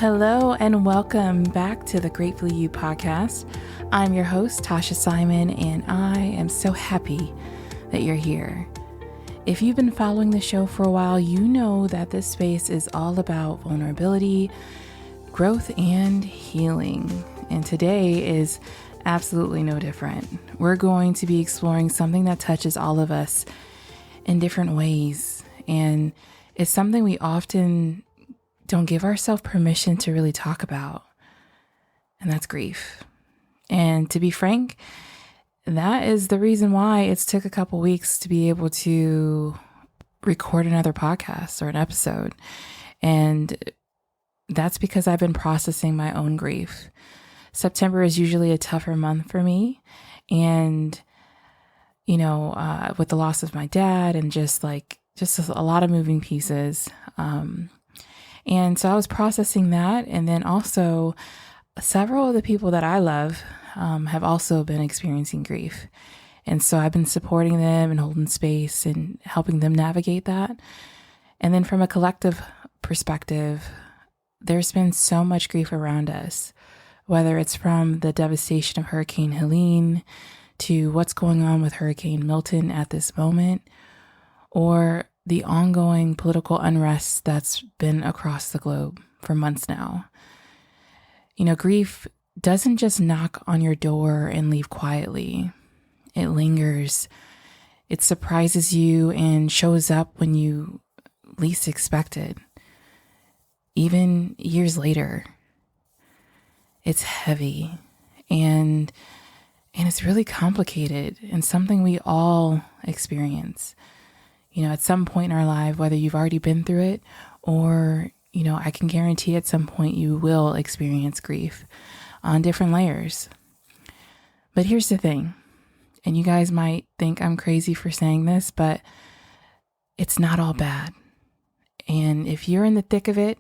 Hello and welcome back to the Greatfully You podcast. I'm your host, Tausha Simon, and I am so happy that you're here. If you've been following the show for a while, you know that this space is all about vulnerability, growth, and healing. And today is absolutely no different. We're going to be exploring something that touches all of us in different ways. And it's something we often don't give ourselves permission to really talk about. And that's grief. And to be frank, that is the reason why it's took a couple weeks to be able to record another podcast or an episode. And that's because I've been processing my own grief. September is usually a tougher month for me. And, with the loss of my dad and just a lot of moving pieces. And so I was processing that. And then also several of the people that I love have also been experiencing grief. And so I've been supporting them and holding space and helping them navigate that. And then from a collective perspective, there's been so much grief around us, whether it's from the devastation of Hurricane Helene to what's going on with Hurricane Milton at this moment, or the ongoing political unrest that's been across the globe for months now. Grief doesn't just knock on your door and leave quietly. It lingers. It surprises you and shows up when you least expect it, even years later. It's heavy and it's really complicated and something we all experience. At some point in our life, whether you've already been through it or, I can guarantee at some point you will experience grief on different layers. But here's the thing, and you guys might think I'm crazy for saying this, but it's not all bad. And if you're in the thick of it,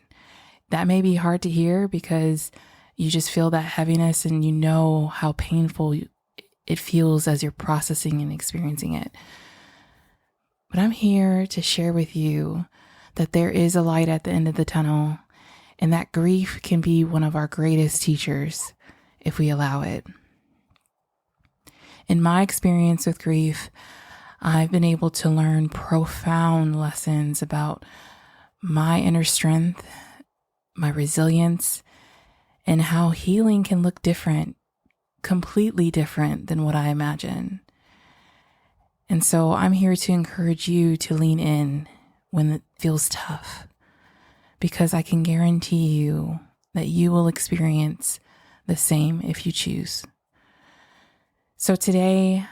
that may be hard to hear because you just feel that heaviness and you know how painful it feels as you're processing and experiencing it. But I'm here to share with you that there is a light at the end of the tunnel and that grief can be one of our greatest teachers if we allow it. In my experience with grief, I've been able to learn profound lessons about my inner strength, my resilience, and how healing can look different, completely different than what I imagine. And so I'm here to encourage you to lean in when it feels tough, because I can guarantee you that you will experience the same if you choose. So today,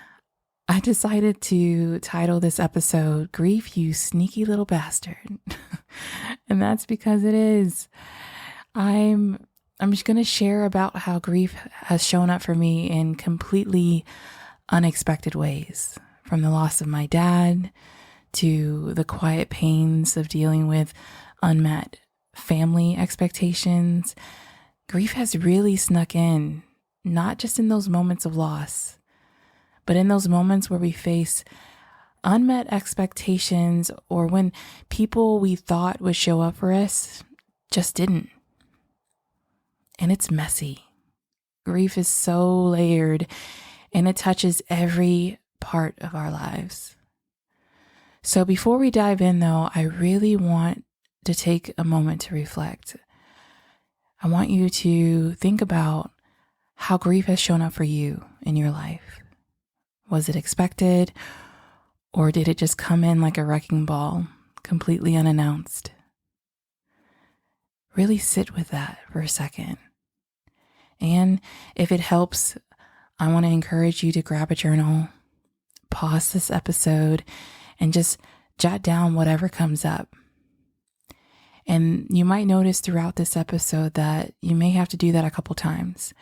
I decided to title this episode, Grief, You Sneaky Little Bastard. And that's because it is. I'm just going to share about how grief has shown up for me in completely unexpected ways. From the loss of my dad to the quiet pains of dealing with unmet family expectations, grief has really snuck in, not just in those moments of loss, but in those moments where we face unmet expectations or when people we thought would show up for us just didn't. And it's messy. Grief is so layered and it touches every part of our lives. So before we dive in though, I really want to take a moment to reflect. I want you to think about how grief has shown up for you in your life. Was it expected or did it just come in like a wrecking ball, completely unannounced? Really sit with that for a second. And if it helps, I want to encourage you to grab a journal, pause this episode, and just jot down whatever comes up. And you might notice throughout this episode that you may have to do that a couple times.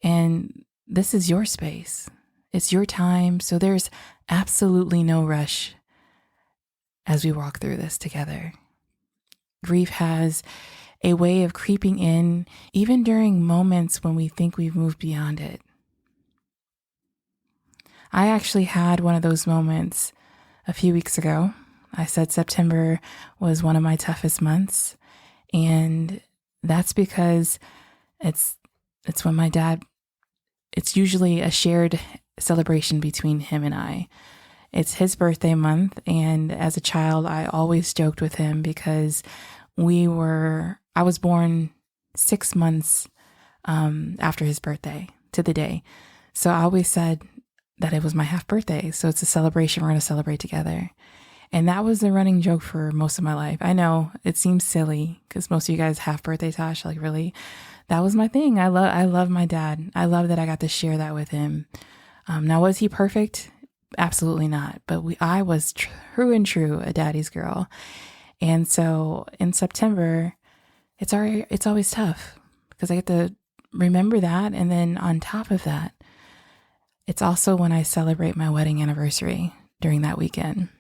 And this is your space. It's your time. So there's absolutely no rush as we walk through this together. Grief has a way of creeping in even during moments when we think we've moved beyond it. I actually had one of those moments a few weeks ago. I said September was one of my toughest months, and that's because it's when my dad, it's usually a shared celebration between him and I. It's his birthday month, and as a child, I always joked with him because I was born 6 months after his birthday to the day. So I always said that it was my half birthday. So it's a celebration. We're going to celebrate together. And that was the running joke for most of my life. I know it seems silly because most of you guys half birthday, Tosh, like really, that was my thing. I love my dad. I love that I got to share that with him. Now, was he perfect? Absolutely not. But I was true and true a daddy's girl. And so in September, it's always tough because I get to remember that. And then on top of that, it's also when I celebrate my wedding anniversary during that weekend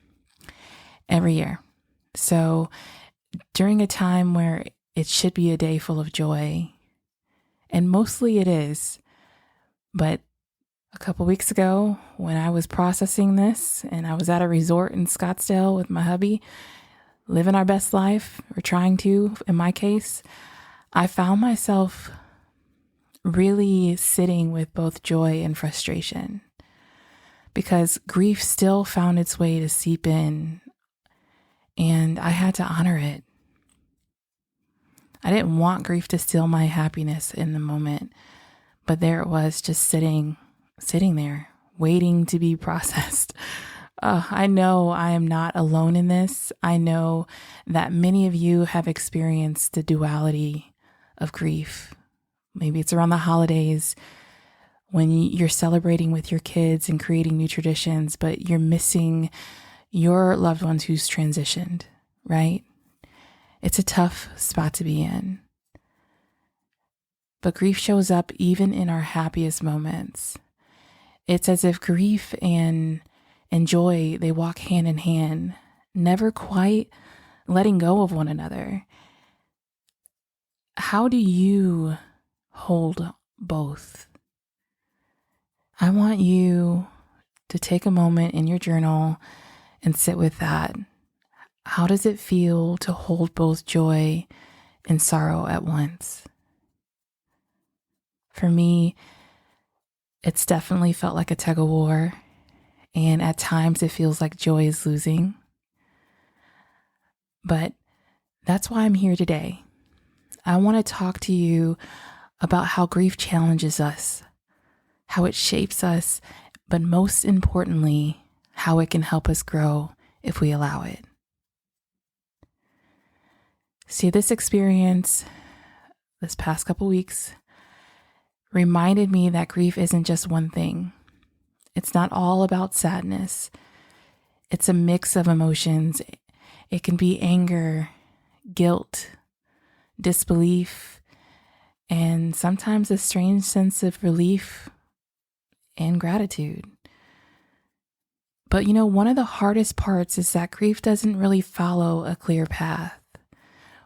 every year. So during a time where it should be a day full of joy, and mostly it is, but a couple weeks ago when I was processing this and I was at a resort in Scottsdale with my hubby, living our best life, or trying to, in my case, I found myself really sitting with both joy and frustration because grief still found its way to seep in, and I had to honor it. I didn't want grief to steal my happiness in the moment, but there it was, just sitting there, waiting to be processed. I know I am not alone in this. I know that many of you have experienced the duality of grief. Maybe it's around the holidays when you're celebrating with your kids and creating new traditions, but you're missing your loved ones who's transitioned, right? It's a tough spot to be in. But grief shows up even in our happiest moments. It's as if grief and joy, they walk hand in hand, never quite letting go of one another. How do you hold both? I want you to take a moment in your journal and sit with that. How does it feel to hold both joy and sorrow at once? For me, it's definitely felt like a tug of war, and at times it feels like joy is losing. But that's why I'm here today. I want to talk to you about how grief challenges us, how it shapes us, but most importantly, how it can help us grow if we allow it. See, this experience, this past couple weeks, reminded me that grief isn't just one thing. It's not all about sadness. It's a mix of emotions. It can be anger, guilt, disbelief, and sometimes a strange sense of relief and gratitude. But one of the hardest parts is that grief doesn't really follow a clear path.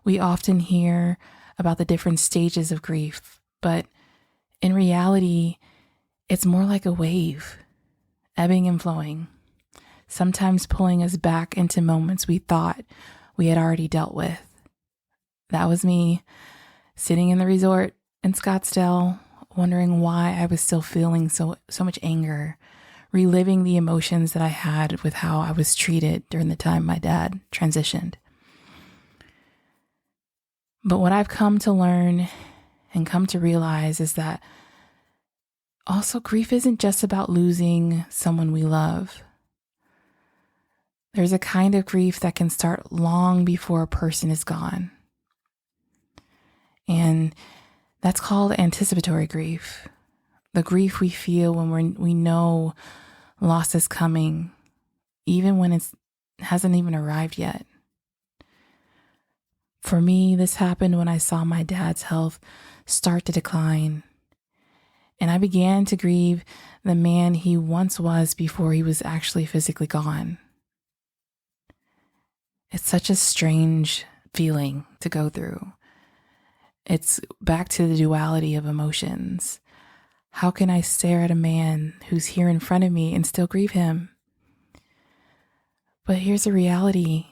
We often hear about the different stages of grief, but in reality, it's more like a wave, ebbing and flowing, sometimes pulling us back into moments we thought we had already dealt with. That was me sitting in the resort in Scottsdale, wondering why I was still feeling so much anger, reliving the emotions that I had with how I was treated during the time my dad transitioned. But what I've come to learn and come to realize is that also grief isn't just about losing someone we love. There's a kind of grief that can start long before a person is gone. And that's called anticipatory grief. The grief we feel when we know loss is coming, even when it hasn't even arrived yet. For me, this happened when I saw my dad's health start to decline, and I began to grieve the man he once was before he was actually physically gone. It's such a strange feeling to go through. It's back to the duality of emotions. How can I stare at a man who's here in front of me and still grieve him? But here's the reality.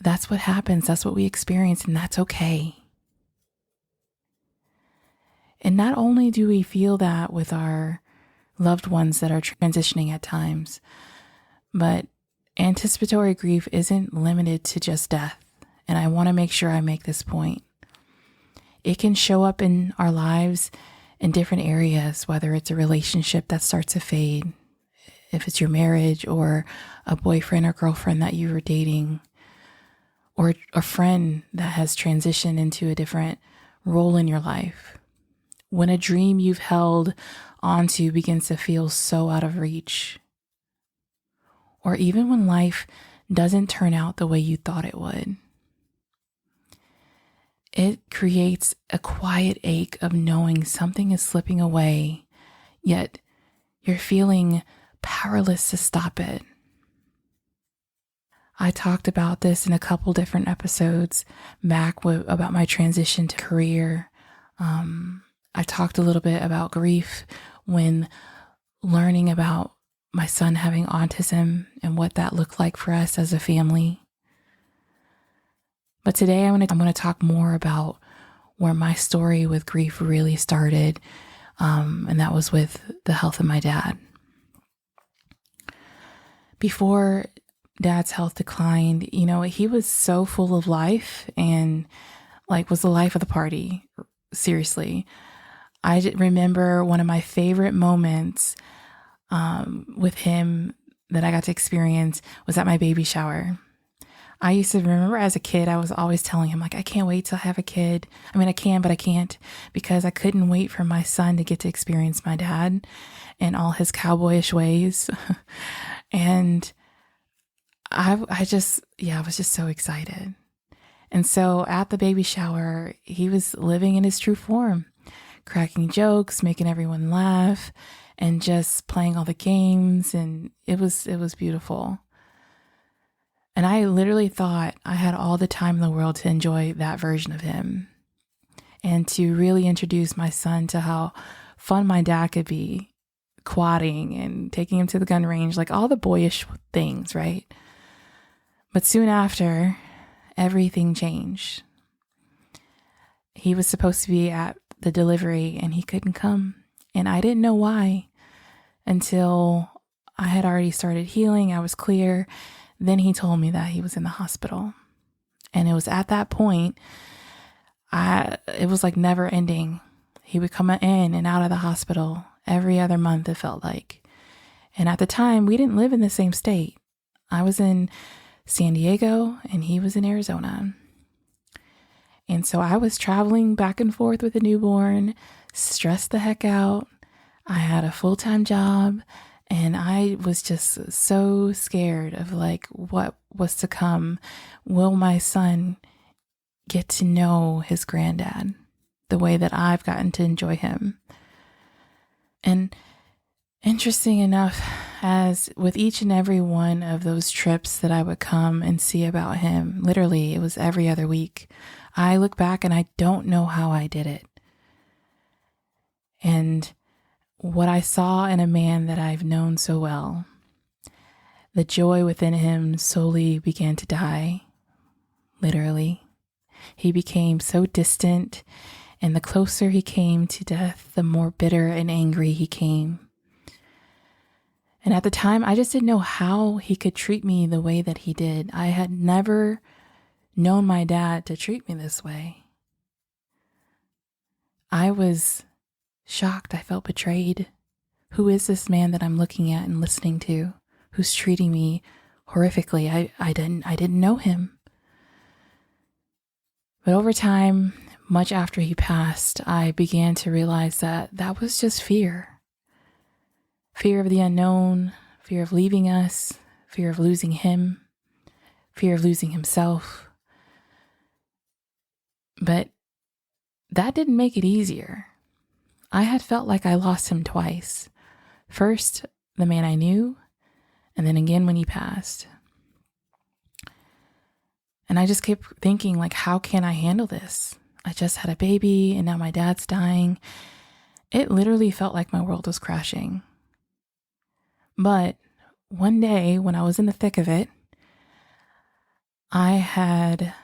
That's what happens. That's what we experience, and that's okay. And not only do we feel that with our loved ones that are transitioning at times, but anticipatory grief isn't limited to just death. And I want to make sure I make this point. It can show up in our lives in different areas, whether it's a relationship that starts to fade, if it's your marriage or a boyfriend or girlfriend that you were dating, or a friend that has transitioned into a different role in your life. When a dream you've held onto begins to feel so out of reach, or even when life doesn't turn out the way you thought it would. It creates a quiet ache of knowing something is slipping away, yet you're feeling powerless to stop it. I talked about this in a couple different episodes back about my transition to career. I talked a little bit about grief when learning about my son having autism and what that looked like for us as a family. But today I'm going to talk more about where my story with grief really started, and that was with the health of my dad. Before Dad's health declined, he was so full of life and was the life of the party. Seriously. I remember one of my favorite moments with him that I got to experience was at my baby shower. I used to remember as a kid, I was always telling him, I can't wait to have a kid. I mean, I can, but I can't, because I couldn't wait for my son to get to experience my dad and all his cowboyish ways. And I was just so excited. And so at the baby shower, he was living in his true form, cracking jokes, making everyone laugh, and just playing all the games. And it was beautiful. And I literally thought I had all the time in the world to enjoy that version of him and to really introduce my son to how fun my dad could be, quadding and taking him to the gun range, all the boyish things, right? But soon after, everything changed. He was supposed to be at the delivery and he couldn't come. And I didn't know why until I had already started healing. I was clear. Then he told me that he was in the hospital. And it was at that point, it was never ending. He would come in and out of the hospital every other month, it felt like. And at the time, we didn't live in the same state. I was in San Diego and he was in Arizona. And so I was traveling back and forth with a newborn, stressed the heck out. I had a full-time job. And I was just so scared of what was to come. Will my son get to know his granddad the way that I've gotten to enjoy him? And interesting enough, as with each and every one of those trips that I would come and see about him, literally it was every other week, I look back and I don't know how I did it. And what I saw in a man that I've known so well, the joy within him slowly began to die, literally. He became so distant, and the closer he came to death, the more bitter and angry he came. And at the time, I just didn't know how he could treat me the way that he did. I had never known my dad to treat me this way. I was shocked. I felt betrayed. Who is this man that I'm looking at and listening to, who's treating me horrifically? I didn't know him. But over time, much after he passed, I began to realize that was just fear. Fear of the unknown, fear of leaving us, fear of losing him, fear of losing himself. But that didn't make it easier. I had felt like I lost him twice. First, the man I knew, and then again when he passed. And I just kept thinking, how can I handle this? I just had a baby, and now my dad's dying. It literally felt like my world was crashing. But one day, when I was in the thick of it, I had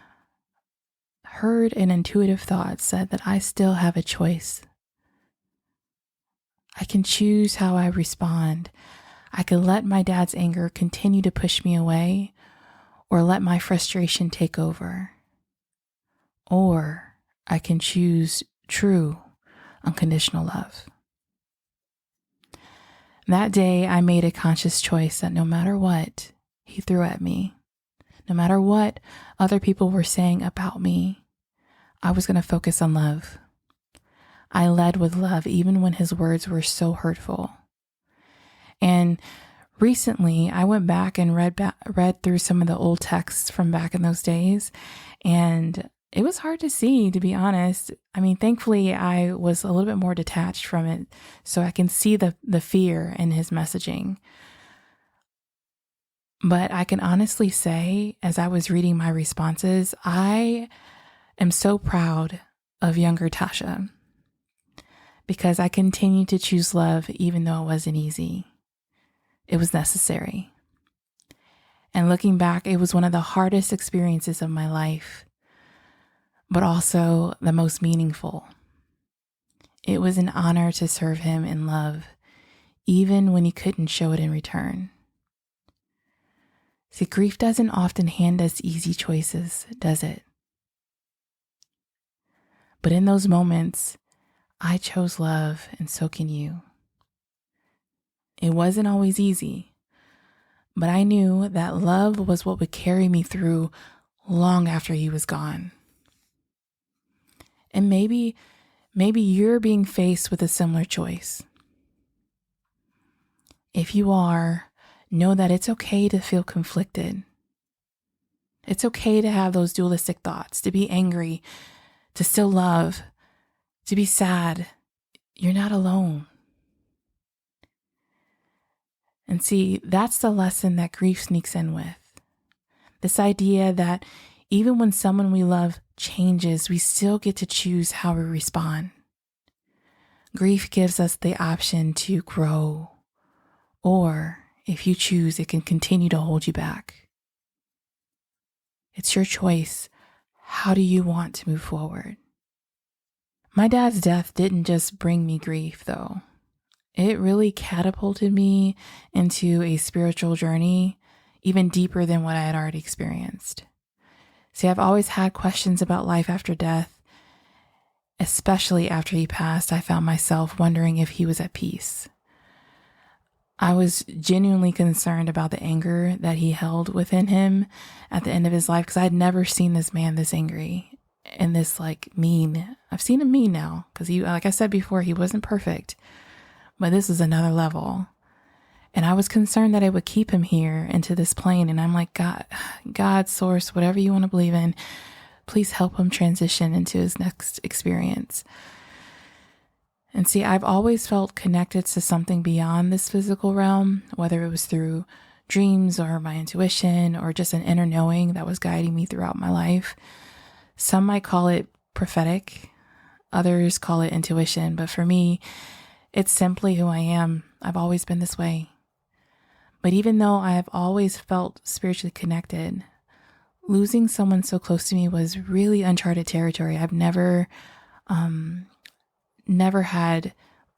heard an intuitive thought said that I still have a choice I can choose how I respond. I can let my dad's anger continue to push me away, or let my frustration take over. Or I can choose true, unconditional love. That day, I made a conscious choice that no matter what he threw at me, no matter what other people were saying about me, I was going to focus on love. I led with love, even when his words were so hurtful. And recently, I went back and read through some of the old texts from back in those days, and it was hard to see, to be honest. I mean, thankfully, I was a little bit more detached from it, so I can see the fear in his messaging. But I can honestly say, as I was reading my responses, I am so proud of younger Tausha, because I continued to choose love even though it wasn't easy. It was necessary. And looking back, it was one of the hardest experiences of my life, but also the most meaningful. It was an honor to serve him in love, even when he couldn't show it in return. See, grief doesn't often hand us easy choices, does it? But in those moments, I chose love, and so can you. It wasn't always easy, but I knew that love was what would carry me through long after he was gone. And maybe you're being faced with a similar choice. If you are, know that it's okay to feel conflicted. It's okay to have those dualistic thoughts, to be angry, to still love, to be sad. You're not alone. And see, that's the lesson that grief sneaks in with. This idea that even when someone we love changes, we still get to choose how we respond. Grief gives us the option to grow, or if you choose, it can continue to hold you back. It's your choice. How do you want to move forward? My dad's death didn't just bring me grief, though. It really catapulted me into a spiritual journey, even deeper than what I had already experienced. See, I've always had questions about life after death. Especially after he passed, I found myself wondering if he was at peace. I was genuinely concerned about the anger that he held within him at the end of his life, because I had never seen this man this angry and this mean. I've seen him mean now, because he, like I said before, he wasn't perfect. But this is another level. And I was concerned that it would keep him here into this plane. And I'm like, God, source, whatever you want to believe in, please help him transition into his next experience. And see, I've always felt connected to something beyond this physical realm, whether it was through dreams or my intuition or just an inner knowing that was guiding me throughout my life. Some might call it prophetic, others call it intuition, but for me, it's simply who I am. I've always been this way. But even though I have always felt spiritually connected, losing someone so close to me was really uncharted territory. I've never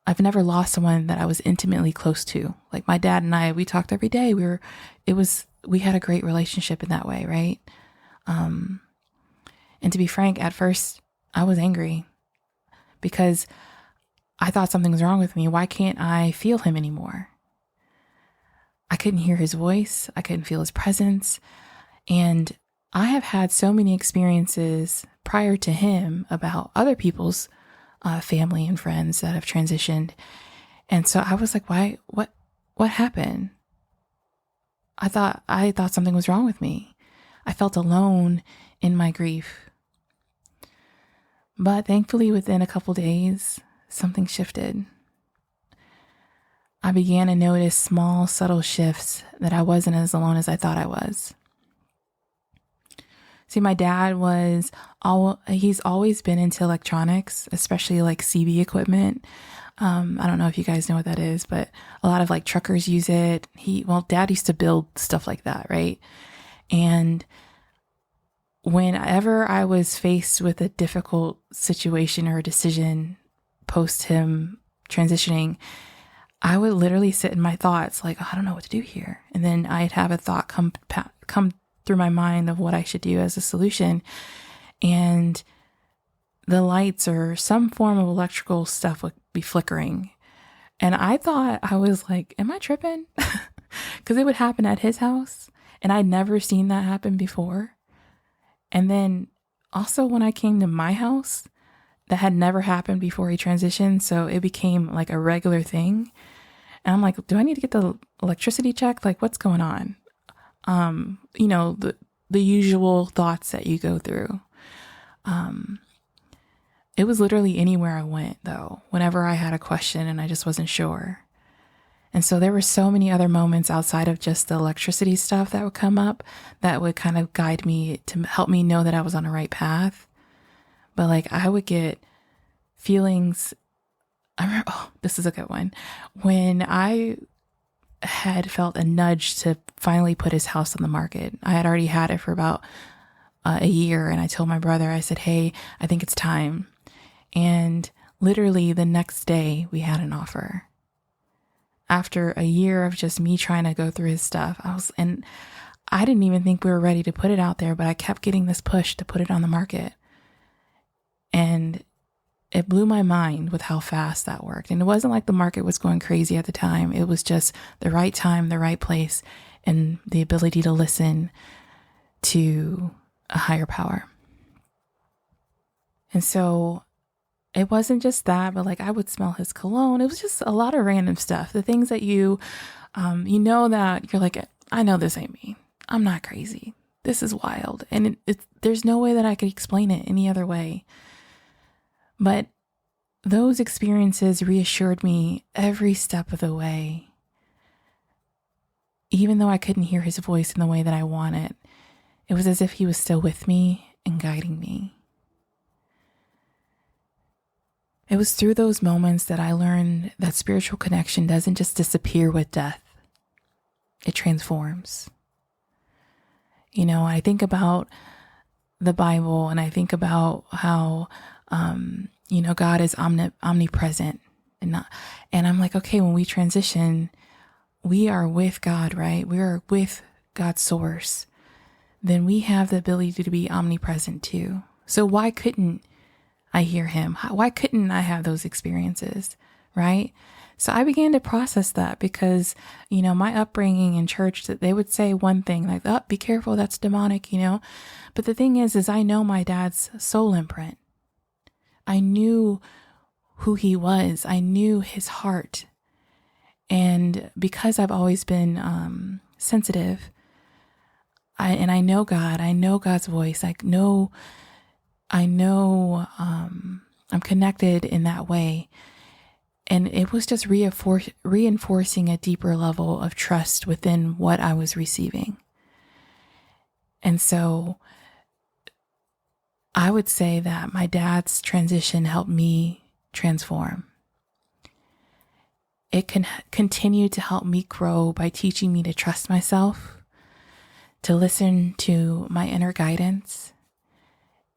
lost someone that I was intimately close to. Like my dad and I, we talked every day. We had a great relationship in that way, right? And to be frank, at first I was angry because I thought something was wrong with me. Why can't I feel him anymore? I couldn't hear his voice. I couldn't feel his presence. And I have had so many experiences prior to him about other people's family and friends that have transitioned. And so I was like, why, what happened? I thought something was wrong with me. I felt alone in my grief. But thankfully, within a couple days, something shifted. I began to notice small, subtle shifts that I wasn't as alone as I thought I was. See, my dad he's always been into electronics, especially like CB equipment. I don't know if you guys know what that is, but a lot of truckers use it. Dad used to build stuff like that, right? And whenever I was faced with a difficult situation or a decision post him transitioning, I would literally sit in my thoughts like, oh, I don't know what to do here. And then I'd have a thought come through my mind of what I should do as a solution. And the lights or some form of electrical stuff would be flickering. And I thought, I was like, am I tripping? Because it would happen at his house. And I'd never seen that happen before. And then also when I came to my house, that had never happened before he transitioned. So it became like a regular thing. And I'm like, do I need to get the electricity checked? Like, what's going on? The usual thoughts that you go through. It was literally anywhere I went, though, whenever I had a question and I just wasn't sure. And so there were so many other moments outside of just the electricity stuff that would come up that would kind of guide me to help me know that I was on the right path. But like I would get feelings. I remember, this is a good one. When I had felt a nudge to finally put his house on the market, I had already had it for about a year. And I told my brother, I said, hey, I think it's time. And literally the next day we had an offer. After a year of just me trying to go through his stuff, I didn't even think we were ready to put it out there, but I kept getting this push to put it on the market. And it blew my mind with how fast that worked. And it wasn't like the market was going crazy at the time. It was just the right time, the right place, and the ability to listen to a higher power. And so it wasn't just that, but like I would smell his cologne. It was just a lot of random stuff. The things that that you're like, I know this ain't me. I'm not crazy. This is wild. And there's no way that I could explain it any other way. But those experiences reassured me every step of the way. Even though I couldn't hear his voice in the way that I wanted, it was as if he was still with me and guiding me. It was through those moments that I learned that spiritual connection doesn't just disappear with death. It transforms. I think about the Bible and I think about how, God is omnipresent and I'm like, okay, when we transition, we are with God, right? We are with God's source. Then we have the ability to be omnipresent too. So why couldn't I hear him? Why couldn't I have those experiences, right? So I began to process that because, my upbringing in church, that they would say one thing like, oh, be careful, that's demonic, But the thing is I know my dad's soul imprint. I knew who he was. I knew his heart. And because I've always been sensitive, I know God, I know God's voice. I know I'm connected in that way. And it was just reinforcing a deeper level of trust within what I was receiving. And so I would say that my dad's transition helped me transform. It can continue to help me grow by teaching me to trust myself, to listen to my inner guidance,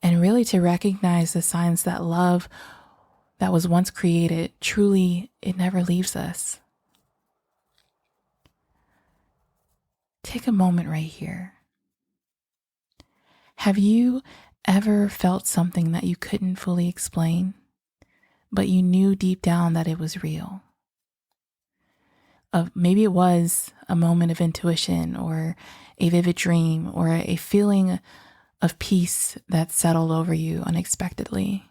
and really to recognize the signs that love that was once created, truly, it never leaves us. Take a moment right here. Have you ever felt something that you couldn't fully explain, but you knew deep down that it was real? Maybe it was a moment of intuition or a vivid dream or a feeling of peace that settled over you unexpectedly.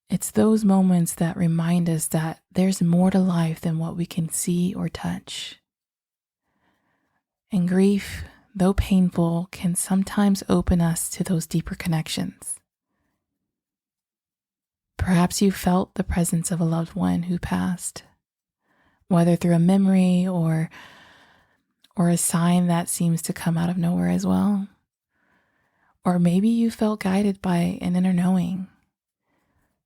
It's those moments that remind us that there's more to life than what we can see or touch. And grief, though painful, can sometimes open us to those deeper connections. Perhaps you felt the presence of a loved one who passed, whether through a memory or a sign that seems to come out of nowhere as well. Or maybe you felt guided by an inner knowing,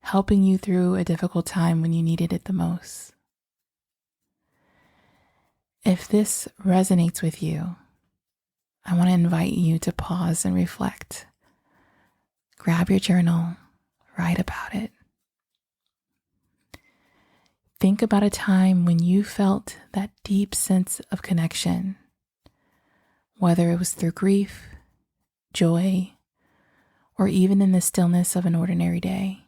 helping you through a difficult time when you needed it the most. If this resonates with you, I want to invite you to pause and reflect. Grab your journal, write about it. think about a time when you felt that deep sense of connection, whether it was through grief, joy, or even in the stillness of an ordinary day.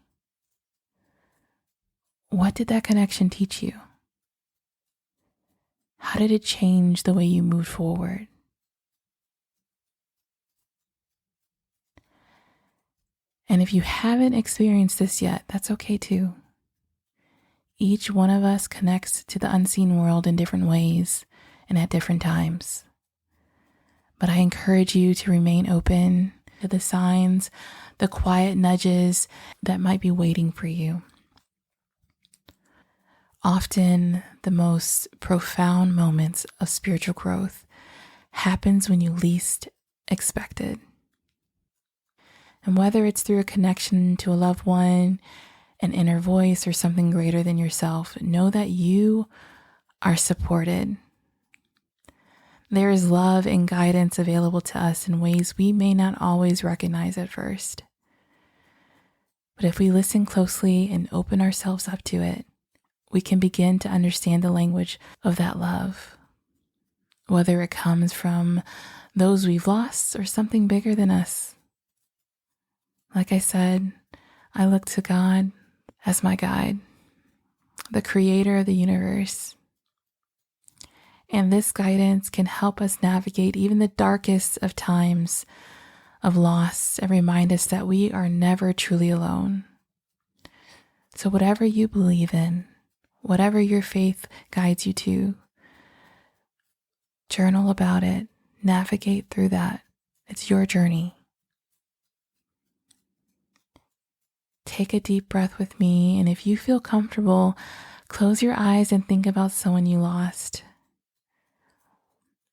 What did that connection teach you? How did it change the way you moved forward? And if you haven't experienced this yet, that's okay too. Each one of us connects to the unseen world in different ways and at different times. But I encourage you to remain open to the signs, the quiet nudges that might be waiting for you. Often, the most profound moments of spiritual growth happens when you least expect it. And whether it's through a connection to a loved one, an inner voice, or something greater than yourself, know that you are supported. There is love and guidance available to us in ways we may not always recognize at first. But if we listen closely and open ourselves up to it, we can begin to understand the language of that love, whether it comes from those we've lost or something bigger than us. Like I said, I look to God as my guide, the creator of the universe. And this guidance can help us navigate even the darkest of times of loss and remind us that we are never truly alone. So whatever you believe in, whatever your faith guides you to, journal about it, navigate through that. It's your journey. Take a deep breath with me, and if you feel comfortable, close your eyes and think about someone you lost.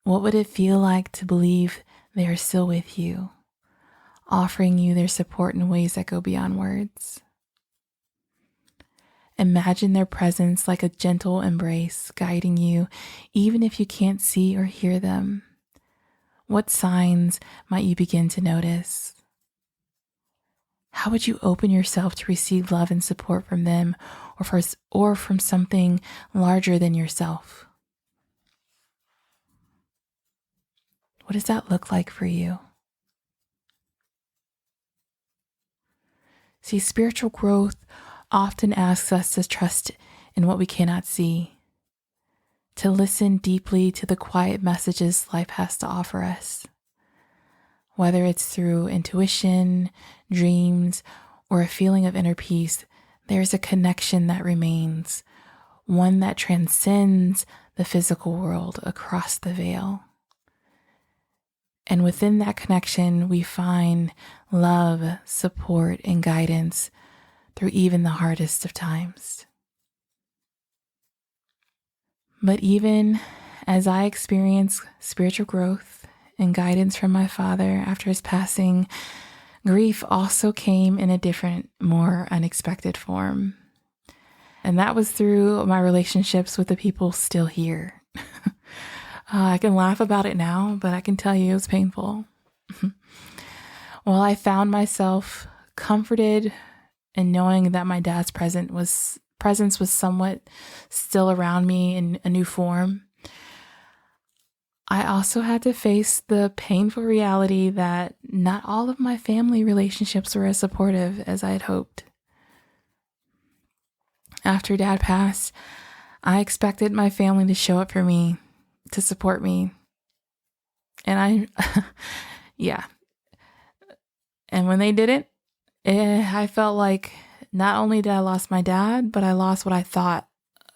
What would it feel like to believe they are still with you, offering you their support in ways that go beyond words? Imagine their presence like a gentle embrace guiding you, even if you can't see or hear them. What signs might you begin to notice? How would you open yourself to receive love and support from them or from something larger than yourself? What does that look like for you? See, spiritual growth often asks us to trust in what we cannot see, to listen deeply to the quiet messages life has to offer us. Whether it's through intuition, dreams, or a feeling of inner peace, there's a connection that remains, one that transcends the physical world across the veil. And within that connection, we find love, support, and guidance through even the hardest of times. But even as I experience spiritual growth and guidance from my father after his passing, grief also came in a different, more unexpected form. And that was through my relationships with the people still here. I can laugh about it now, but I can tell you it was painful. Well, I found myself comforted in knowing that my dad's presence was somewhat still around me in a new form. I also had to face the painful reality that not all of my family relationships were as supportive as I had hoped. After Dad passed, I expected my family to show up for me, to support me. And yeah. And when they didn't, I felt like not only did I lose my dad, but I lost what I thought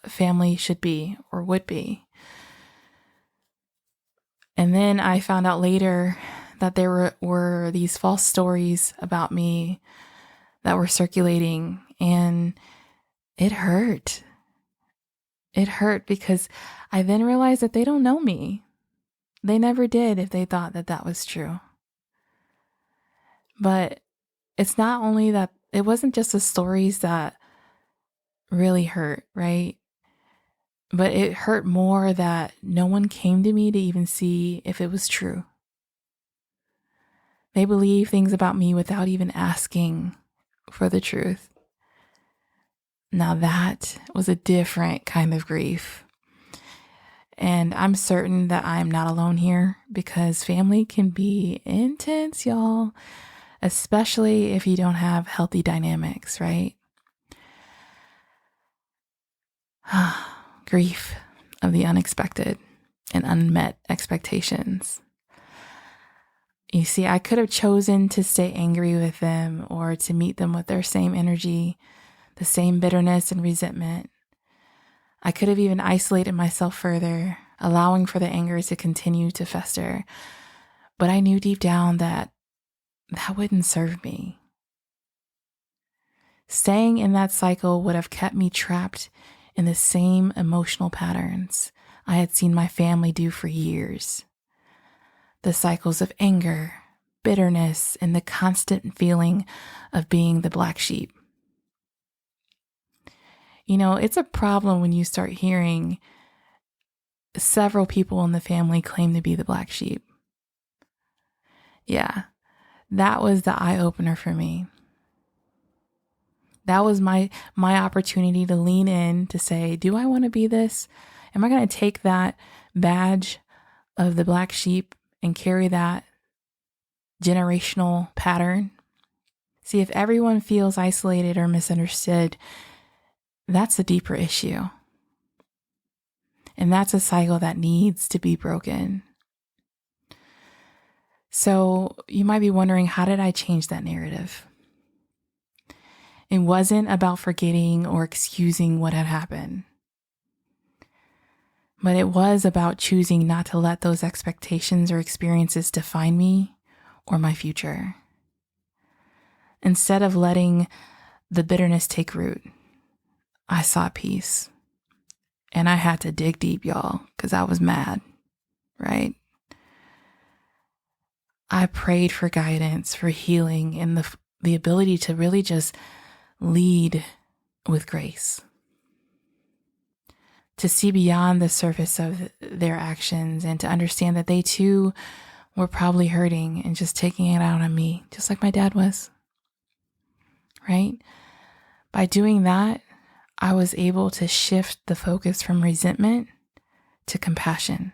family should be or would be. And then I found out later that there were these false stories about me that were circulating, and it hurt. It hurt because I then realized that they don't know me. They never did if they thought that that was true. But it's not only that, it wasn't just the stories that really hurt, right? But it hurt more that no one came to me to even see if it was true. They believe things about me without even asking for the truth. Now that was a different kind of grief. And I'm certain that I'm not alone here because family can be intense, y'all, especially if you don't have healthy dynamics, right? Grief of the unexpected and unmet expectations. You see, I could have chosen to stay angry with them or to meet them with their same energy, the same bitterness and resentment. I could have even isolated myself further, allowing for the anger to continue to fester. But I knew deep down that wouldn't serve me. Staying in that cycle would have kept me trapped in the same emotional patterns I had seen my family do for years. The cycles of anger, bitterness, and the constant feeling of being the black sheep. You know, it's a problem when you start hearing several people in the family claim to be the black sheep. Yeah, that was the eye-opener for me. That was my opportunity to lean in to say, do I want to be this? Am I going to take that badge of the black sheep and carry that generational pattern? See, if everyone feels isolated or misunderstood, that's a deeper issue. And that's a cycle that needs to be broken. So you might be wondering, how did I change that narrative? It wasn't about forgetting or excusing what had happened, but it was about choosing not to let those expectations or experiences define me or my future. Instead of letting the bitterness take root, I sought peace. And I had to dig deep, y'all, because I was mad, right? I prayed for guidance, for healing, and the ability to really just lead with grace. To see beyond the surface of their actions and to understand that they too were probably hurting and just taking it out on me, just like my dad was, right? By doing that, I was able to shift the focus from resentment to compassion.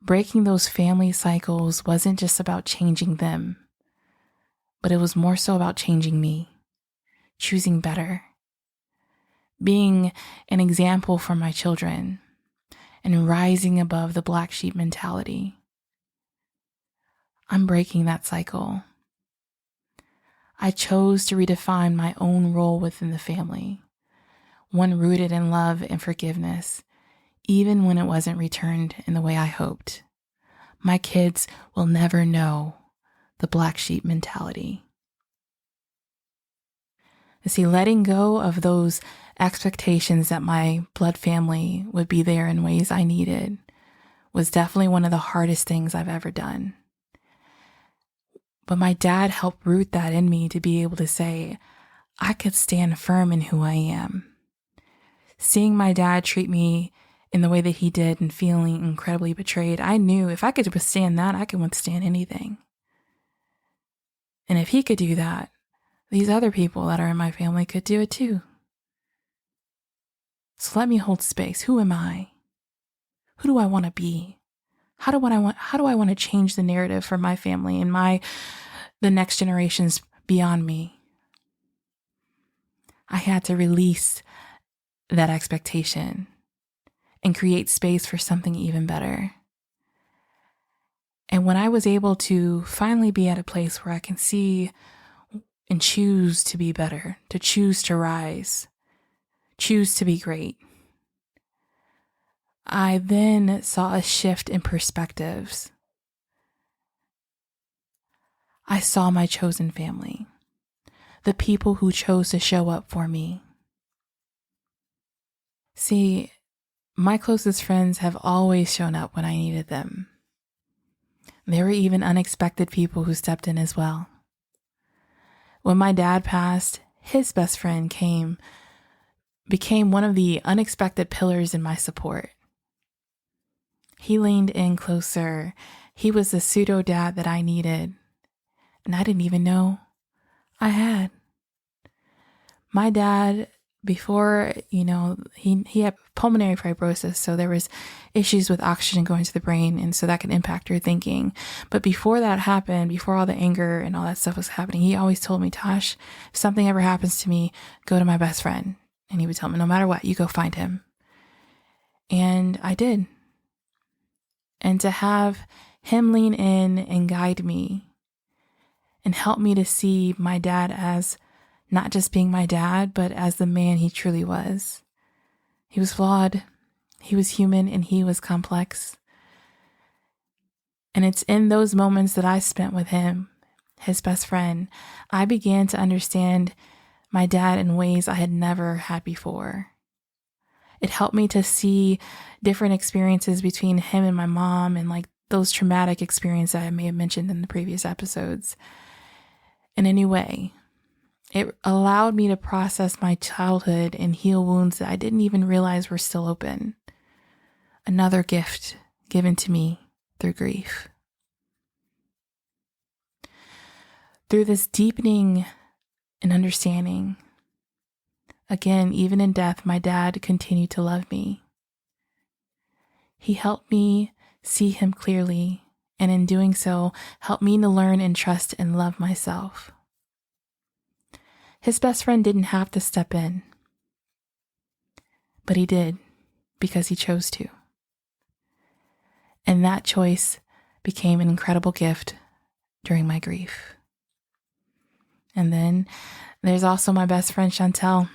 Breaking those family cycles wasn't just about changing them, but it was more so about changing me, choosing better, being an example for my children, and rising above the black sheep mentality. I'm breaking that cycle. I chose to redefine my own role within the family, one rooted in love and forgiveness, even when it wasn't returned in the way I hoped. My kids will never know the black sheep mentality. You see, letting go of those expectations that my blood family would be there in ways I needed was definitely one of the hardest things I've ever done. But my dad helped root that in me to be able to say, I could stand firm in who I am. Seeing my dad treat me in the way that he did and feeling incredibly betrayed, I knew if I could withstand that, I could withstand anything. And if he could do that, these other people that are in my family could do it too. So let me hold space. Who am I? Who do I want to be? How do I want to change the narrative for my family and the next generations beyond me? I had to release that expectation and create space for something even better. And when I was able to finally be at a place where I can see and choose to be better, to choose to rise, choose to be great, I then saw a shift in perspectives. I saw my chosen family, the people who chose to show up for me. See, my closest friends have always shown up when I needed them. There were even unexpected people who stepped in as well. When my dad passed, his best friend became one of the unexpected pillars in my support. He leaned in closer. He was the pseudo dad that I needed, and I didn't even know I had. My dad, before, he had pulmonary fibrosis, so there was issues with oxygen going to the brain, and so that can impact your thinking. But before that happened, before all the anger and all that stuff was happening, he always told me, Tosh, if something ever happens to me, go to my best friend. And he would tell me, no matter what, you go find him. And I did. And to have him lean in and guide me and help me to see my dad as not just being my dad, but as the man he truly was. He was flawed, he was human, and he was complex. And it's in those moments that I spent with him, his best friend, I began to understand my dad in ways I had never had before. It helped me to see different experiences between him and my mom, and like those traumatic experiences I may have mentioned in the previous episodes. In any way, it allowed me to process my childhood and heal wounds that I didn't even realize were still open. Another gift given to me through grief. Through this deepening and understanding, again, even in death, my dad continued to love me. He helped me see him clearly, and in doing so, helped me to learn and trust and love myself. His best friend didn't have to step in, but he did because he chose to. And that choice became an incredible gift during my grief. And then there's also my best friend, Chantel.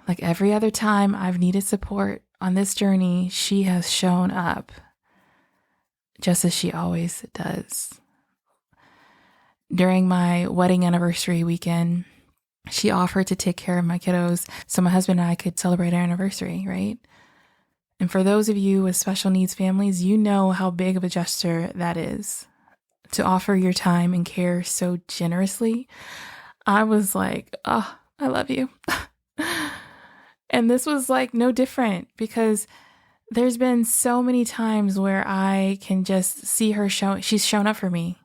Like every other time I've needed support on this journey, she has shown up just as she always does. During my wedding anniversary weekend, she offered to take care of my kiddos so my husband and I could celebrate our anniversary, right? And for those of you with special needs families, you know how big of a gesture that is. To offer your time and care so generously. I was like, oh, I love you. And this was like no different, because there's been so many times where I can just see her she's shown up for me.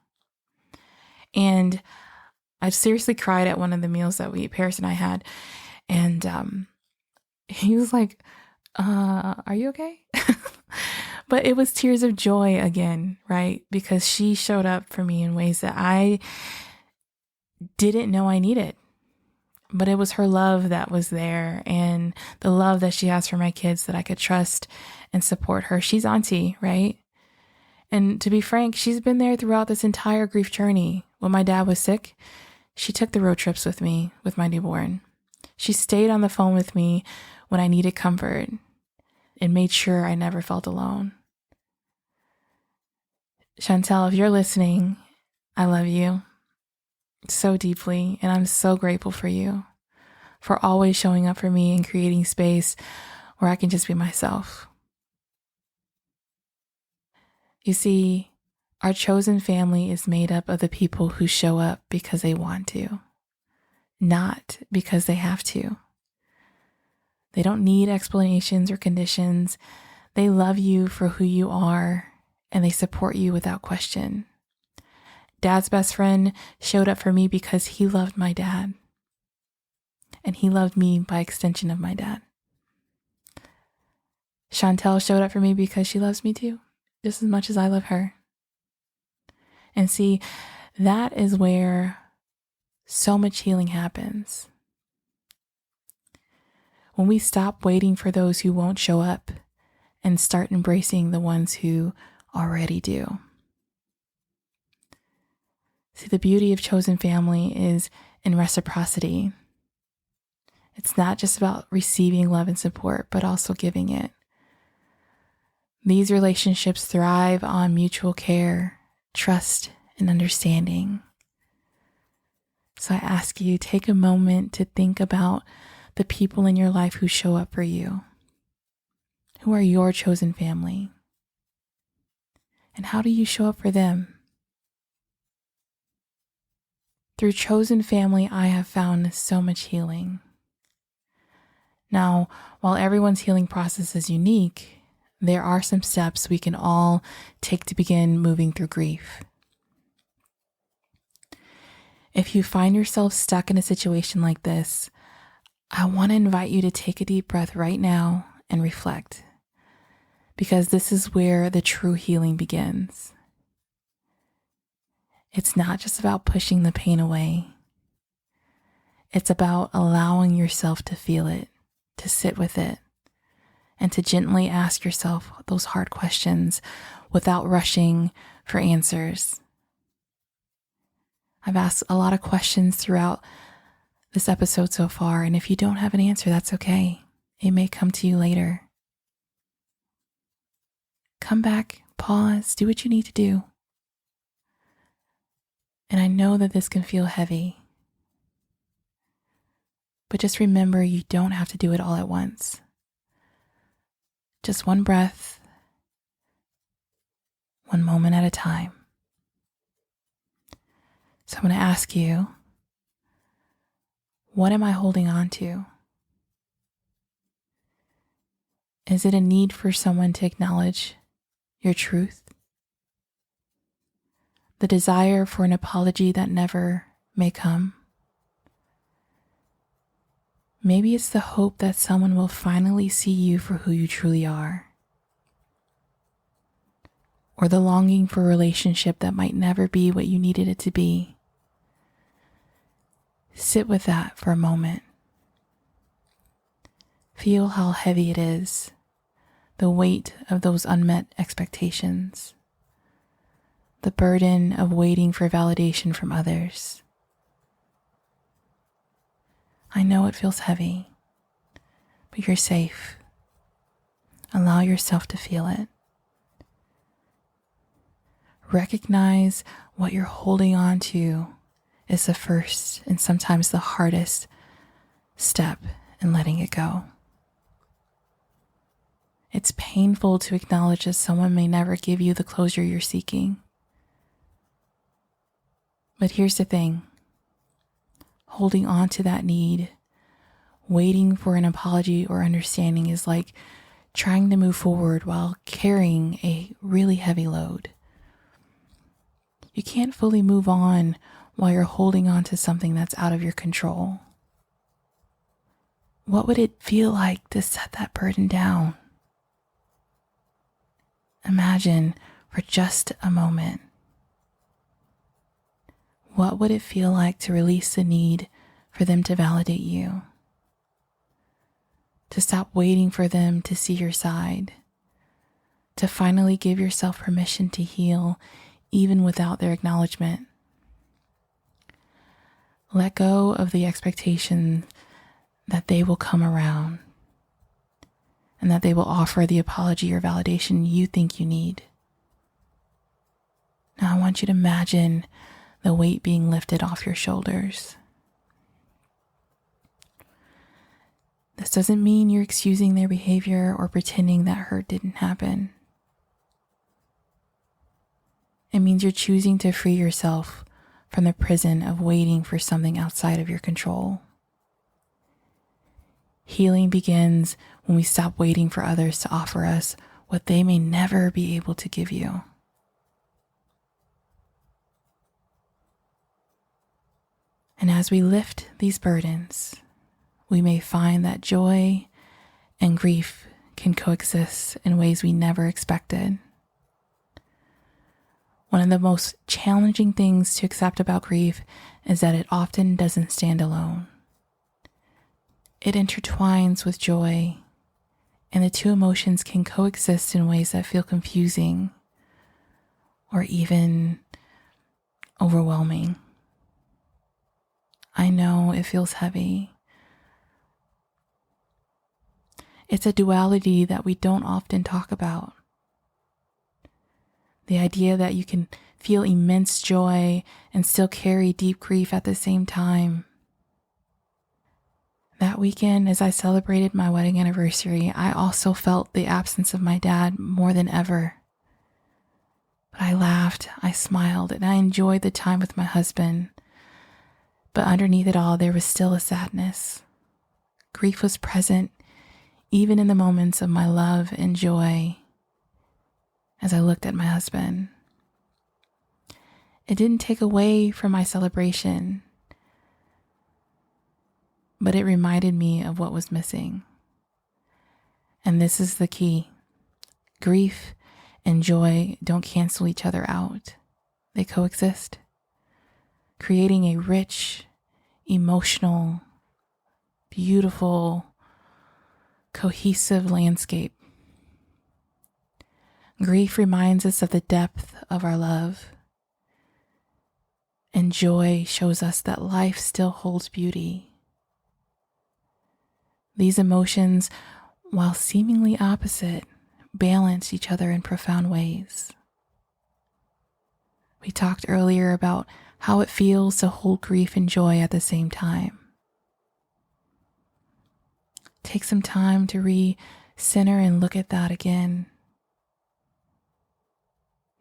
And I've seriously cried at one of the meals that Paris and I had. And he was like, are you okay? But it was tears of joy again, right? Because she showed up for me in ways that I didn't know I needed. But it was her love that was there, and the love that she has for my kids, that I could trust and support her. She's auntie, right? And to be frank, she's been there throughout this entire grief journey. When my dad was sick, she took the road trips with me, with my newborn. She stayed on the phone with me when I needed comfort and made sure I never felt alone. Chantel, if you're listening, I love you so deeply, and I'm so grateful for you for always showing up for me and creating space where I can just be myself. You see, our chosen family is made up of the people who show up because they want to, not because they have to. They don't need explanations or conditions. They love you for who you are, and they support you without question. Dad's best friend showed up for me because he loved my dad. And he loved me by extension of my dad. Chantel showed up for me because she loves me too, just as much as I love her. And see, that is where so much healing happens. When we stop waiting for those who won't show up and start embracing the ones who already do. See, the beauty of chosen family is in reciprocity. It's not just about receiving love and support, but also giving it. These relationships thrive on mutual care, trust, and understanding. So I ask you, take a moment to think about the people in your life who show up for you, who are your chosen family, and how do you show up for them? Through chosen family, I have found so much healing. Now, while everyone's healing process is unique, there are some steps we can all take to begin moving through grief. If you find yourself stuck in a situation like this, I want to invite you to take a deep breath right now and reflect, because this is where the true healing begins. It's not just about pushing the pain away. It's about allowing yourself to feel it, to sit with it, and to gently ask yourself those hard questions without rushing for answers. I've asked a lot of questions throughout this episode so far, and if you don't have an answer, that's okay. It may come to you later. Come back, pause, do what you need to do. And I know that this can feel heavy, but just remember you don't have to do it all at once. Just one breath, one moment at a time. So I'm going to ask you, what am I holding on to? Is it a need for someone to acknowledge your truth? The desire for an apology that never may come? Maybe it's the hope that someone will finally see you for who you truly are. Or the longing for a relationship that might never be what you needed it to be. Sit with that for a moment. Feel how heavy it is, the weight of those unmet expectations, the burden of waiting for validation from others. I know it feels heavy, but you're safe. Allow yourself to feel it. Recognize what you're holding on to is the first and sometimes the hardest step in letting it go. It's painful to acknowledge that someone may never give you the closure you're seeking. But here's the thing. Holding on to that need, waiting for an apology or understanding is like trying to move forward while carrying a really heavy load. You can't fully move on while you're holding on to something that's out of your control. What would it feel like to set that burden down? Imagine for just a moment. What would it feel like to release the need for them to validate you? To stop waiting for them to see your side? To finally give yourself permission to heal even without their acknowledgement? Let go of the expectation that they will come around and that they will offer the apology or validation you think you need. Now I want you to imagine the weight being lifted off your shoulders. This doesn't mean you're excusing their behavior or pretending that hurt didn't happen. It means you're choosing to free yourself from the prison of waiting for something outside of your control. Healing begins when we stop waiting for others to offer us what they may never be able to give you. And as we lift these burdens, we may find that joy and grief can coexist in ways we never expected. One of the most challenging things to accept about grief is that it often doesn't stand alone. It intertwines with joy, and the two emotions can coexist in ways that feel confusing or even overwhelming. I know it feels heavy. It's a duality that we don't often talk about. The idea that you can feel immense joy and still carry deep grief at the same time. That weekend, as I celebrated my wedding anniversary, I also felt the absence of my dad more than ever. But I laughed, I smiled, and I enjoyed the time with my husband. But underneath it all, there was still a sadness. Grief was present, even in the moments of my love and joy, as I looked at my husband. It didn't take away from my celebration, but it reminded me of what was missing. And this is the key. Grief and joy don't cancel each other out. They coexist, creating a rich, emotional, beautiful, cohesive landscape. Grief reminds us of the depth of our love, and joy shows us that life still holds beauty. These emotions, while seemingly opposite, balance each other in profound ways. We talked earlier about how it feels to hold grief and joy at the same time. Take some time to re-center and look at that again.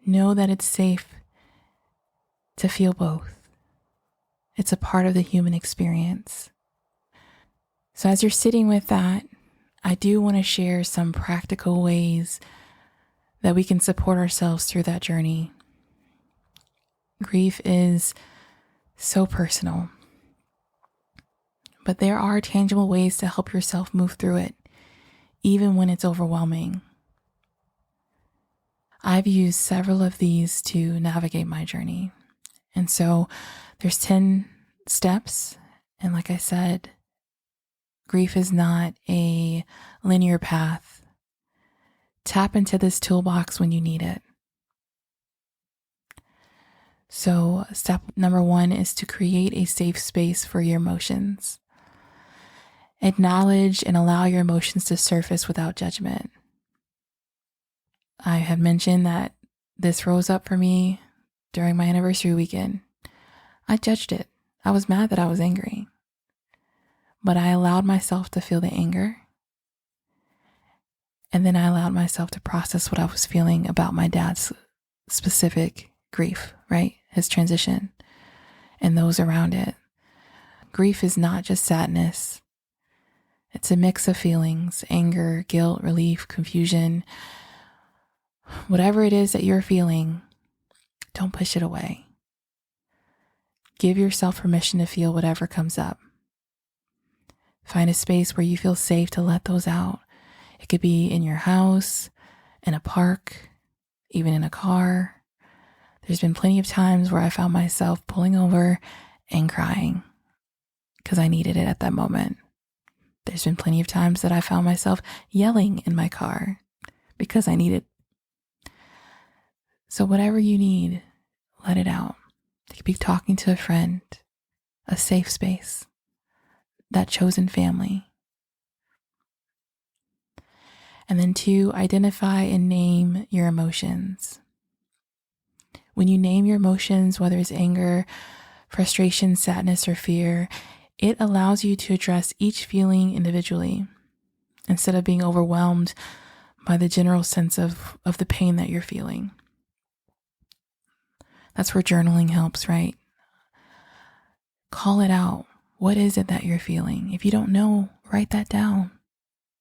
Know that it's safe to feel both. It's a part of the human experience. So as you're sitting with that, I do want to share some practical ways that we can support ourselves through that journey. Grief is so personal, but there are tangible ways to help yourself move through it, even when it's overwhelming. I've used several of these to navigate my journey. And so there's 10 steps. And like I said, grief is not a linear path. Tap into this toolbox when you need it. So step number 1 is to create a safe space for your emotions. Acknowledge and allow your emotions to surface without judgment. I had mentioned that this rose up for me during my anniversary weekend. I judged it. I was mad that I was angry. But I allowed myself to feel the anger. And then I allowed myself to process what I was feeling about my dad's specific grief, right? His transition and those around it. Grief is not just sadness. It's a mix of feelings: anger, guilt, relief, confusion. Whatever it is that you're feeling, don't push it away. Give yourself permission to feel whatever comes up. Find a space where you feel safe to let those out. It could be in your house, in a park, even in a car. There's been plenty of times where I found myself pulling over and crying because I needed it at that moment. There's been plenty of times that I found myself yelling in my car because I needed. So whatever you need, let it out. You could be talking to a friend, a safe space, that chosen family. And then 2, identify and name your emotions. When you name your emotions, whether it's anger, frustration, sadness, or fear, it allows you to address each feeling individually instead of being overwhelmed by the general sense of the pain that you're feeling. That's where journaling helps, right? Call it out. What is it that you're feeling? If you don't know, write that down.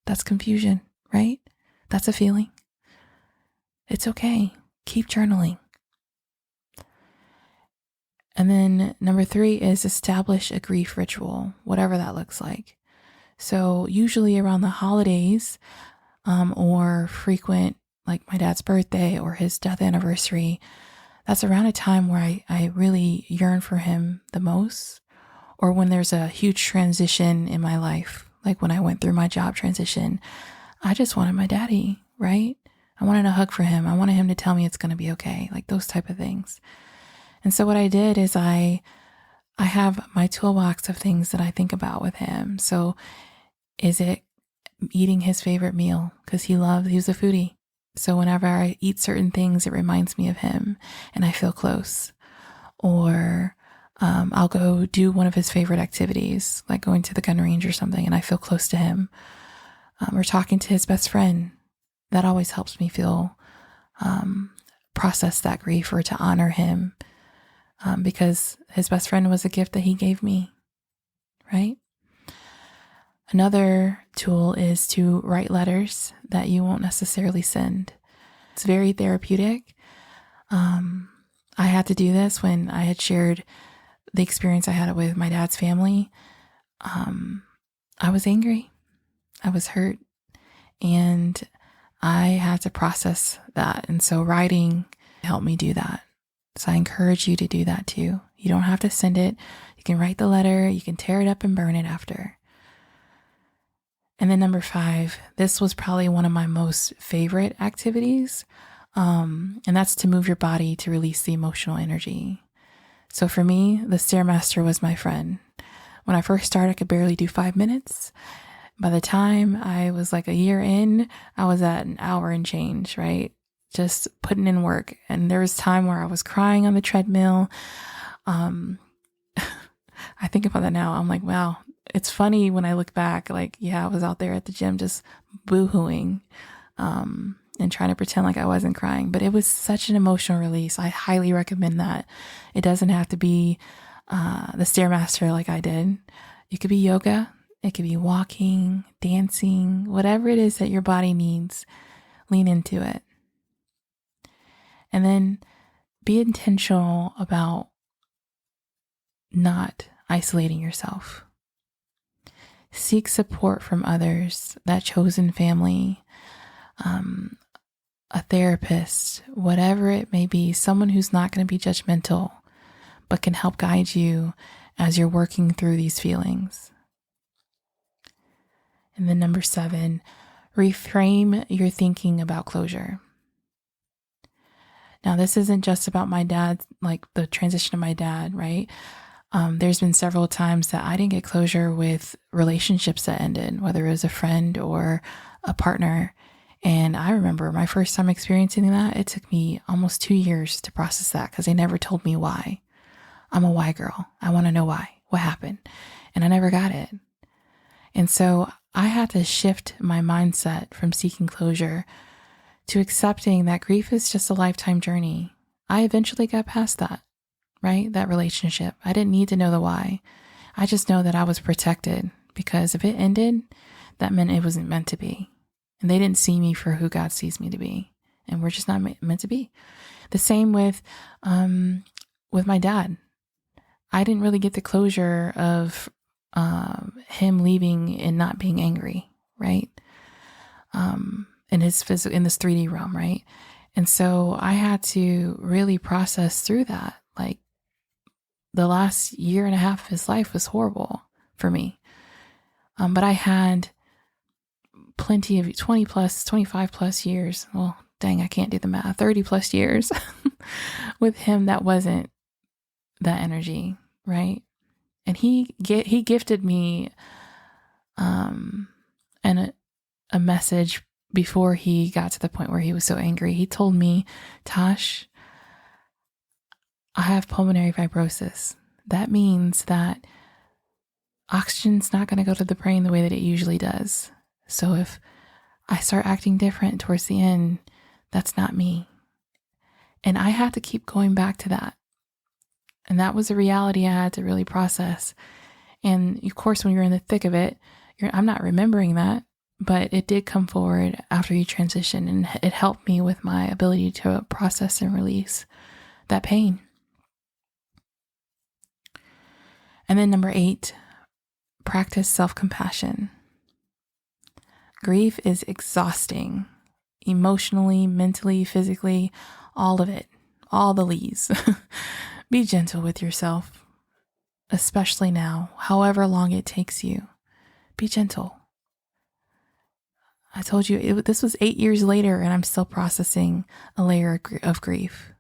That's confusion, right? That's a feeling. It's okay. Keep journaling. And then number 3 is establish a grief ritual, whatever that looks like. So usually around the holidays, or frequent, like my dad's birthday or his death anniversary, that's around a time where I really yearn for him the most, or when there's a huge transition in my life, like when I went through my job transition. I just wanted my daddy, right? I wanted a hug for him. I wanted him to tell me it's going to be okay, like those type of things. And so what I did is I have my toolbox of things that I think about with him. So is it eating his favorite meal? Because he was a foodie. So whenever I eat certain things, it reminds me of him and I feel close. Or I'll go do one of his favorite activities, like going to the gun range or something, and I feel close to him. Or talking to his best friend. That always helps me feel, process that grief, or to honor him, because his best friend was a gift that he gave me, right? Another tool is to write letters that you won't necessarily send. It's very therapeutic. I had to do this when I had shared the experience I had with my dad's family. I was angry. I was hurt. And I had to process that. And so writing helped me do that. So I encourage you to do that too. You don't have to send it. You can write the letter. You can tear it up and burn it after. And then number 5, this was probably one of my most favorite activities. And that's to move your body to release the emotional energy. So for me, the Stairmaster was my friend. When I first started, I could barely do 5 minutes. By the time I was like a year in, I was at an hour and change, right? Just putting in work. And there was time where I was crying on the treadmill. I think about that now. I'm like, wow, it's funny when I look back, like, yeah, I was out there at the gym just boo-hooing, and trying to pretend like I wasn't crying, but it was such an emotional release. I highly recommend that. It doesn't have to be, the Stairmaster like I did. It could be yoga. It could be walking, dancing, whatever it is that your body needs, lean into it. And then be intentional about not isolating yourself. Seek support from others, that chosen family, a therapist, whatever it may be, someone who's not going to be judgmental, but can help guide you as you're working through these feelings. And then number 7, reframe your thinking about closure. Now, this isn't just about my dad, like the transition of my dad, right? There's been several times that I didn't get closure with relationships that ended, whether it was a friend or a partner. And I remember my first time experiencing that, it took me almost 2 years to process that because they never told me why. I'm a why girl. I want to know why. What happened? And I never got it. And so I had to shift my mindset from seeking closure to accepting that grief is just a lifetime journey. I eventually got past that, right? That relationship. I didn't need to know the why. I just know that I was protected because if it ended, that meant it wasn't meant to be. And they didn't see me for who God sees me to be. And we're just not meant to be. The same with my dad. I didn't really get the closure of him leaving and not being angry, right? In his in this 3D realm, right? And so I had to really process through that. Like the last year and a half of his life was horrible for me. But I had plenty of 20 plus, 25 plus years. Well, dang, I can't do the math. 30 plus years with him that wasn't that energy, right? And he gifted me and a message before he got to the point where he was so angry. He told me, Tosh, I have pulmonary fibrosis. That means that oxygen's not going to go to the brain the way that it usually does. So if I start acting different towards the end, that's not me. And I had to keep going back to that. And that was a reality I had to really process. And of course, when you're in the thick of it, I'm not remembering that, but it did come forward after you transition, and it helped me with my ability to process and release that pain. And then number 8, practice self-compassion. Grief is exhausting, emotionally, mentally, physically, all of it, all the leaves. Be gentle with yourself, especially now, however long it takes you. Be gentle. I told you this was 8 years later and I'm still processing a layer of grief.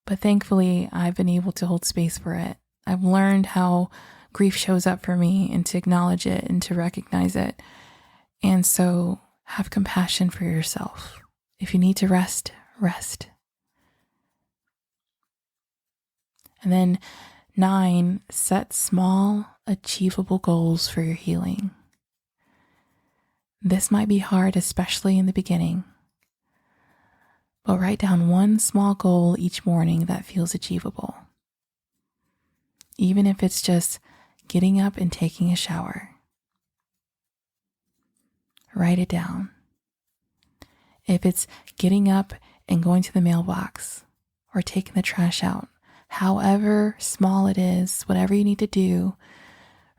But thankfully, I've been able to hold space for it. I've learned how grief shows up for me and to acknowledge it and to recognize it. And so have compassion for yourself. If you need to rest, rest. And then 9, set small, achievable goals for your healing. This might be hard, especially in the beginning, but write down one small goal each morning that feels achievable. Even if it's just getting up and taking a shower. Write it down. If it's getting up and going to the mailbox, or taking the trash out. However small it is, whatever you need to do,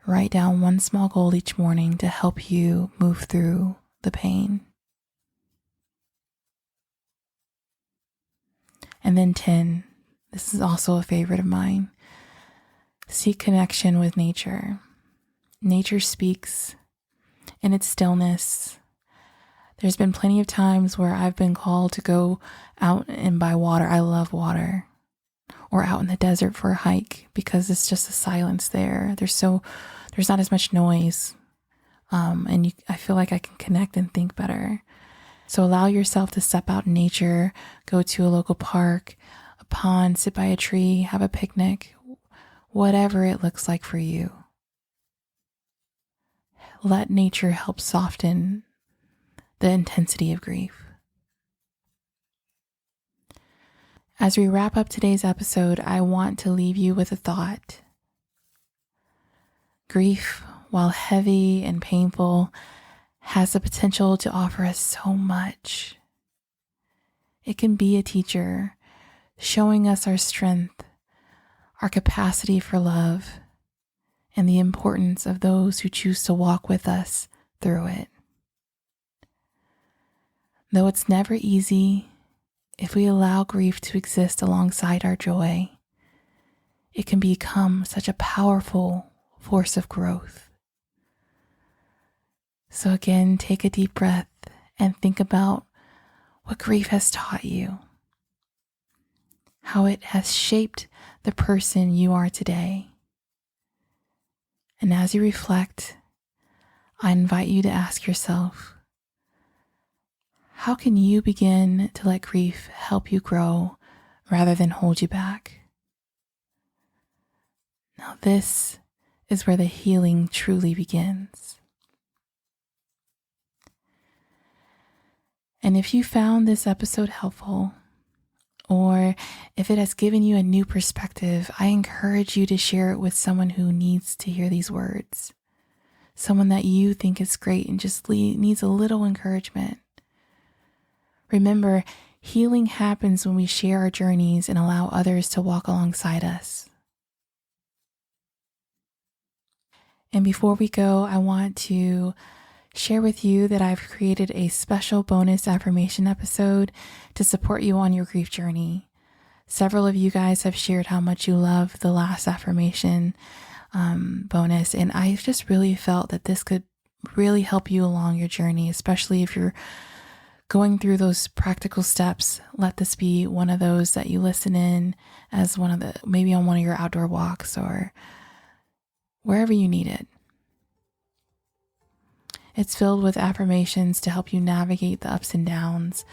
write down one small goal each morning to help you move through the pain. And then 10, this is also a favorite of mine. Seek connection with nature. Nature speaks in its stillness. There's been plenty of times where I've been called to go out and by water. I love water. Or out in the desert for a hike because it's just a silence there. There's not as much noise. I feel like I can connect and think better. So allow yourself to step out in nature, go to a local park, a pond, sit by a tree, have a picnic, whatever it looks like for you. Let nature help soften the intensity of grief. As we wrap up today's episode, I want to leave you with a thought. Grief, while heavy and painful, has the potential to offer us so much. It can be a teacher, showing us our strength, our capacity for love, and the importance of those who choose to walk with us through it. Though it's never easy, if we allow grief to exist alongside our joy, it can become such a powerful force of growth. So again, take a deep breath and think about what grief has taught you, how it has shaped the person you are today. And as you reflect, I invite you to ask yourself, how can you begin to let grief help you grow rather than hold you back? Now this is where the healing truly begins. And if you found this episode helpful, or if it has given you a new perspective, I encourage you to share it with someone who needs to hear these words. Someone that you think is great and just needs a little encouragement. Remember, healing happens when we share our journeys and allow others to walk alongside us. And before we go, I want to share with you that I've created a special bonus affirmation episode to support you on your grief journey. Several of you guys have shared how much you love the last affirmation bonus, and I just really felt that this could really help you along your journey, especially if you're going through those practical steps. Let this be one of those that you listen in as maybe on one of your outdoor walks or wherever you need it. It's filled with affirmations to help you navigate the ups and downs.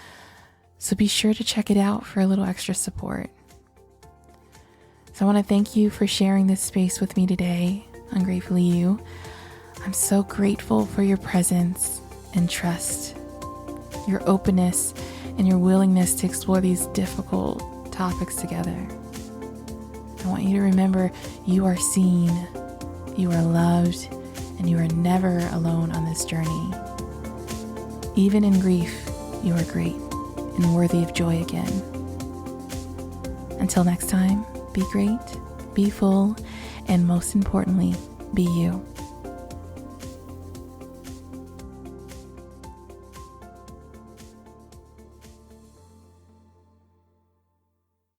So be sure to check it out for a little extra support. So I want to thank you for sharing this space with me today on Greatfully You. I'm so grateful for your presence and trust, your openness, and your willingness to explore these difficult topics together. I want you to remember you are seen, you are loved, and you are never alone on this journey. Even in grief, you are great and worthy of joy again. Until next time, be great, be full, and most importantly, be you.